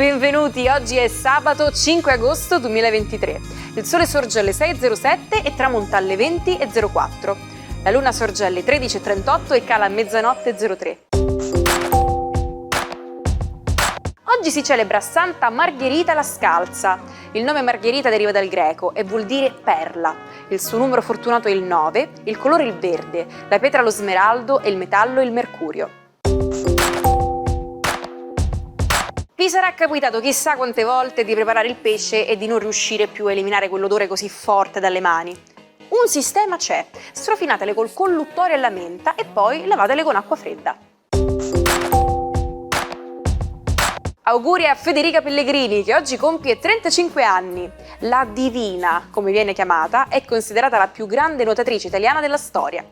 Benvenuti, oggi è sabato 5 agosto 2023. Il sole sorge alle 6.07 e tramonta alle 20.04. La luna sorge alle 13.38 e cala a mezzanotte 03. Oggi si celebra Santa Margherita la Scalza. Il nome Margherita deriva dal greco e vuol dire perla. Il suo numero fortunato è il 9, il colore è il verde, la pietra lo smeraldo e il metallo il mercurio. Vi sarà capitato chissà quante volte di preparare il pesce e di non riuscire più a eliminare quell'odore così forte dalle mani. Un sistema c'è: strofinatele col colluttorio alla menta e poi lavatele con acqua fredda. Auguri a Federica Pellegrini, che oggi compie 35 anni. La Divina, come viene chiamata, è considerata la più grande nuotatrice italiana della storia.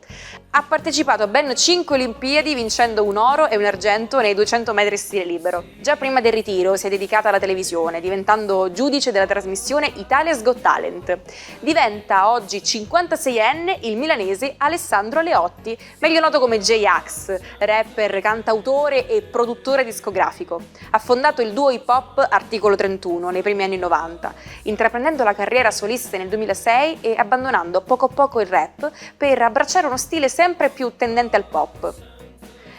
Ha partecipato a ben 5 Olimpiadi, vincendo un oro e un argento nei 200 metri stile libero. Già prima del ritiro si è dedicata alla televisione, diventando giudice della trasmissione Italia's Got Talent. Diventa oggi 56enne il milanese Alessandro Aleotti, meglio noto come J-Ax, rapper, cantautore e produttore discografico. Ha fondato il duo hip hop Articolo 31 nei primi anni 90, intraprendendo la carriera solista nel 2006 e abbandonando poco a poco il rap per abbracciare uno stile sempre più tendente al pop.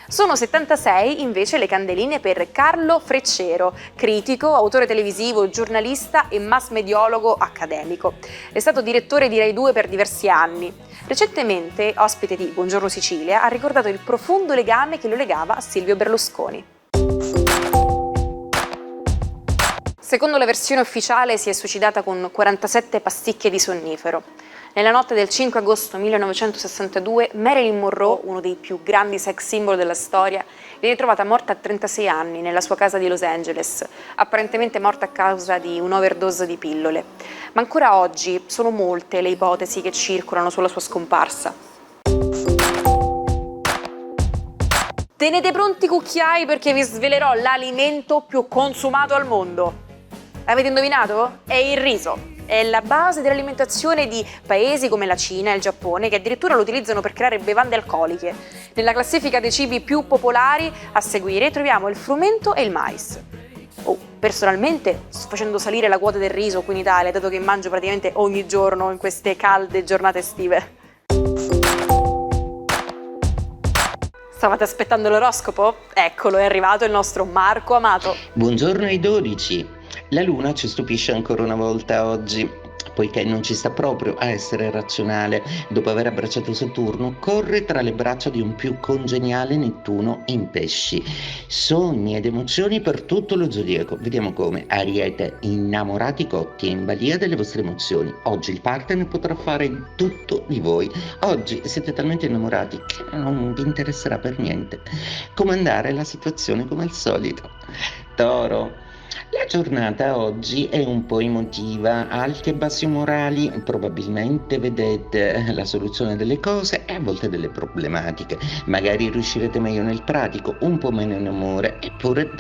Sono 76 invece le candeline per Carlo Freccero, critico, autore televisivo, giornalista e mass mediologo accademico. È stato direttore di Rai 2 per diversi anni. Recentemente, ospite di Buongiorno Sicilia, ha ricordato il profondo legame che lo legava a Silvio Berlusconi. Secondo la versione ufficiale si è suicidata con 47 pasticche di sonnifero. Nella notte del 5 agosto 1962 Marilyn Monroe, uno dei più grandi sex symbol della storia, viene trovata morta a 36 anni nella sua casa di Los Angeles, apparentemente morta a causa di un'overdose di pillole. Ma ancora oggi sono molte le ipotesi che circolano sulla sua scomparsa. Tenete pronti i cucchiai perché vi svelerò l'alimento più consumato al mondo. Avete indovinato? È il riso. È la base dell'alimentazione di paesi come la Cina e il Giappone, che addirittura lo utilizzano per creare bevande alcoliche. Nella classifica dei cibi più popolari a seguire troviamo il frumento e il mais. Personalmente sto facendo salire la quota del riso qui in Italia, dato che mangio praticamente ogni giorno in queste calde giornate estive. Stavate aspettando l'oroscopo? Eccolo, è arrivato il nostro Marco Amato. Buongiorno ai 12. La luna ci stupisce ancora una volta oggi, poiché non ci sta proprio a essere razionale. Dopo aver abbracciato Saturno, corre tra le braccia di un più congeniale Nettuno in pesci. Sogni ed emozioni per tutto lo zodiaco. Vediamo come. Ariete, innamorati cotti e in balia delle vostre emozioni. Oggi il partner potrà fare tutto di voi. Oggi siete talmente innamorati che non vi interesserà per niente comandare la situazione come al solito. Toro. La giornata oggi è un po' emotiva, alti e bassi umorali, probabilmente vedete la soluzione delle cose e a volte delle problematiche. Magari riuscirete meglio nel pratico, un po' meno in amore, eppure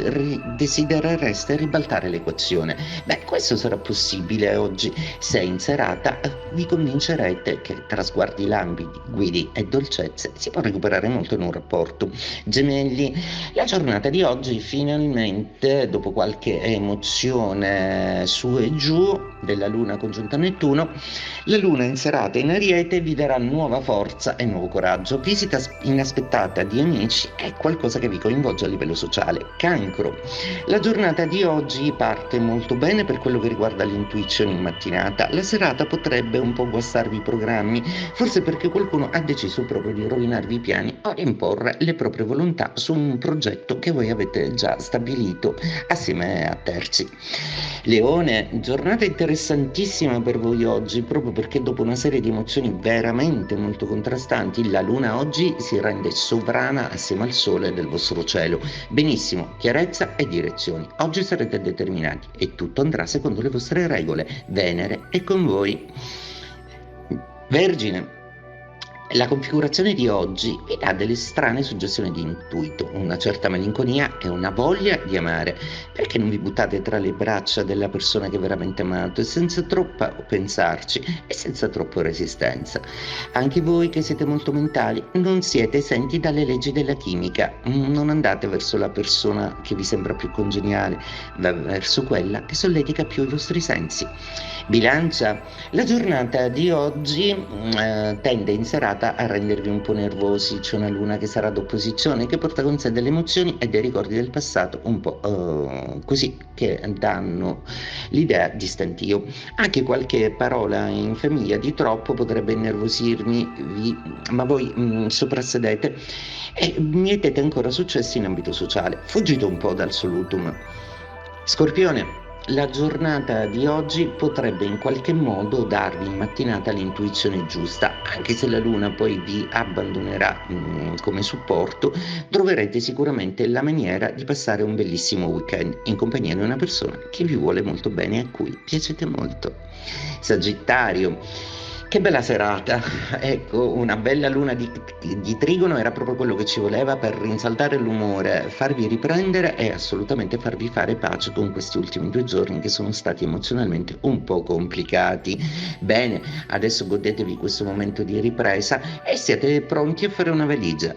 desiderereste ribaltare l'equazione. Questo sarà possibile oggi se in serata vi convincerete che tra sguardi lambidi, guidi e dolcezze si può recuperare molto in un rapporto. Gemelli, la giornata di oggi finalmente, dopo qualche emozione su e giù della luna congiunta a Nettuno, la luna in serata in Ariete vi darà nuova forza e nuovo coraggio. Visita inaspettata di amici è qualcosa che vi coinvolge a livello sociale. Cancro, la giornata di oggi parte molto bene per quello che riguarda l'intuizione in mattinata. La serata potrebbe un po' guastarvi i programmi, forse perché qualcuno ha deciso proprio di rovinarvi i piani o imporre le proprie volontà su un progetto che voi avete già stabilito assieme a terzi. Leone, giornata interessantissima per voi oggi, proprio perché dopo una serie di emozioni veramente molto contrastanti, la luna oggi si rende sovrana assieme al sole del vostro cielo. Benissimo, chiarezza e direzioni. Oggi sarete determinati e tutto andrà secondo le vostre regole. Venere è con voi. Vergine, La configurazione di oggi vi dà delle strane suggestioni di intuito, una certa malinconia e una voglia di amare. Perché non vi buttate tra le braccia della persona che veramente amate, senza troppo pensarci e senza troppa resistenza? Anche voi che siete molto mentali, non siete esenti dalle leggi della chimica. Non andate verso la persona che vi sembra più congeniale, ma verso quella che solletica più i vostri sensi. Bilancia, la giornata di oggi tende in serata a rendervi un po' nervosi. C'è una luna che sarà d'opposizione, che porta con sé delle emozioni e dei ricordi del passato un po' così, che danno l'idea di stantio. Anche qualche parola in famiglia di troppo potrebbe innervosirmi, ma voi soprassedete e mietete ancora successi in ambito sociale. Fuggite un po' dal solutum. Scorpione, la giornata di oggi potrebbe in qualche modo darvi in mattinata l'intuizione giusta, anche se la luna poi vi abbandonerà come supporto. Troverete sicuramente la maniera di passare un bellissimo weekend in compagnia di una persona che vi vuole molto bene e a cui piacete molto. Sagittario, che bella serata, ecco, una bella luna di trigono era proprio quello che ci voleva per rinsaldare l'umore, farvi riprendere e assolutamente farvi fare pace con questi ultimi 2 giorni che sono stati emozionalmente un po' complicati. Bene, adesso godetevi questo momento di ripresa e siete pronti a fare una valigia.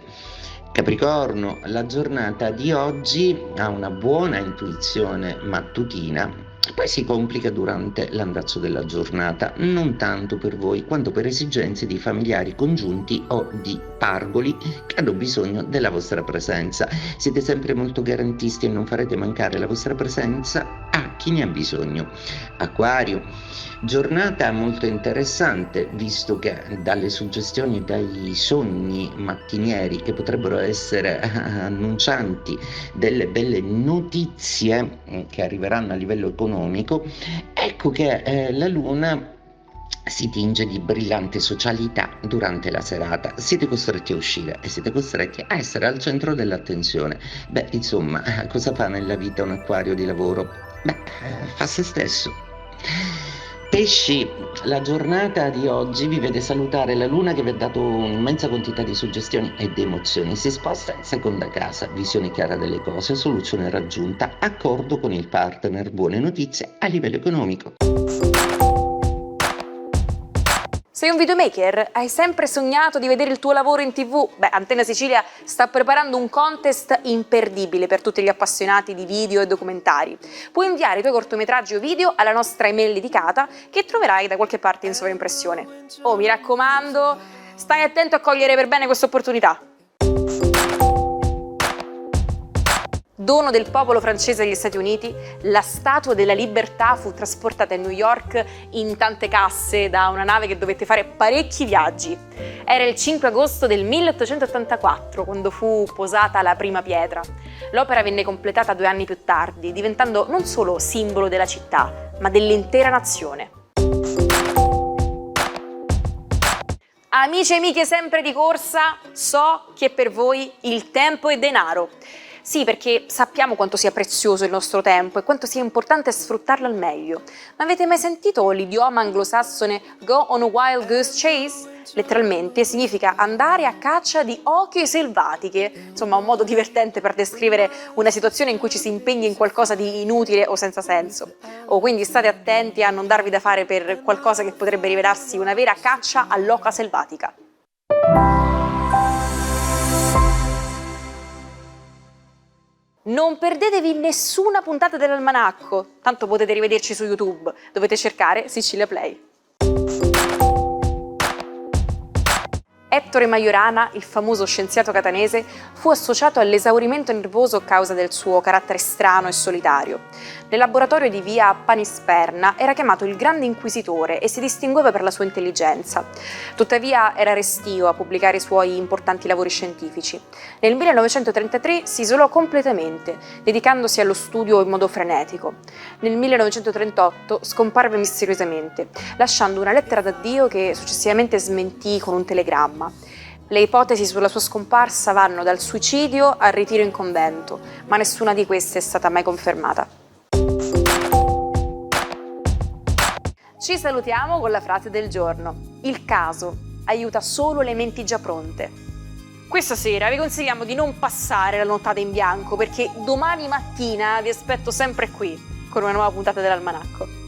Capricorno, la giornata di oggi ha una buona intuizione mattutina, poi si complica durante l'andazzo della giornata, non tanto per voi quanto per esigenze di familiari congiunti o di pargoli che hanno bisogno della vostra presenza. Siete sempre molto garantisti e non farete mancare la vostra presenza a chi ne ha bisogno. Acquario, giornata molto interessante, visto che dalle suggestioni e dai sogni mattinieri che potrebbero essere annuncianti delle belle notizie che arriveranno a livello economico, ecco che la luna si tinge di brillante socialità durante la serata. Siete costretti a uscire e siete costretti a essere al centro dell'attenzione. Beh, insomma, cosa fa nella vita un acquario di lavoro? Beh, fa se stesso. Pesci, la giornata di oggi vi vede salutare la luna che vi ha dato un'immensa quantità di suggestioni ed emozioni. Si sposta in seconda casa, visione chiara delle cose, soluzione raggiunta, accordo con il partner, buone notizie a livello economico. Sei un videomaker? Hai sempre sognato di vedere il tuo lavoro in TV? Beh, Antena Sicilia sta preparando un contest imperdibile per tutti gli appassionati di video e documentari. Puoi inviare i tuoi cortometraggi o video alla nostra email dedicata che troverai da qualche parte in sovraimpressione. Oh, mi raccomando, stai attento a cogliere per bene questa opportunità. Dono del popolo francese agli Stati Uniti, la Statua della Libertà fu trasportata a New York in tante casse da una nave che dovette fare parecchi viaggi. Era il 5 agosto del 1884 quando fu posata la prima pietra. L'opera venne completata 2 anni più tardi, diventando non solo simbolo della città, ma dell'intera nazione. Amici e amiche sempre di corsa, so che per voi il tempo è denaro. Sì, perché sappiamo quanto sia prezioso il nostro tempo e quanto sia importante sfruttarlo al meglio. Ma avete mai sentito l'idioma anglosassone go on a wild goose chase? Letteralmente significa andare a caccia di oche selvatiche, insomma un modo divertente per descrivere una situazione in cui ci si impegna in qualcosa di inutile o senza senso. Quindi state attenti a non darvi da fare per qualcosa che potrebbe rivelarsi una vera caccia all'oca selvatica. Non perdetevi nessuna puntata dell'Almanacco, tanto potete rivederci su YouTube, dovete cercare Sicilia Play. Ettore Majorana, il famoso scienziato catanese, fu associato all'esaurimento nervoso a causa del suo carattere strano e solitario. Nel laboratorio di via Panisperna era chiamato il Grande Inquisitore e si distingueva per la sua intelligenza. Tuttavia era restio a pubblicare i suoi importanti lavori scientifici. Nel 1933 si isolò completamente, dedicandosi allo studio in modo frenetico. Nel 1938 scomparve misteriosamente, lasciando una lettera d'addio che successivamente smentì con un telegramma. Le ipotesi sulla sua scomparsa vanno dal suicidio al ritiro in convento, ma nessuna di queste è stata mai confermata. Ci salutiamo con la frase del giorno. Il caso aiuta solo le menti già pronte. Questa sera vi consigliamo di non passare la nottata in bianco perché domani mattina vi aspetto sempre qui con una nuova puntata dell'Almanacco.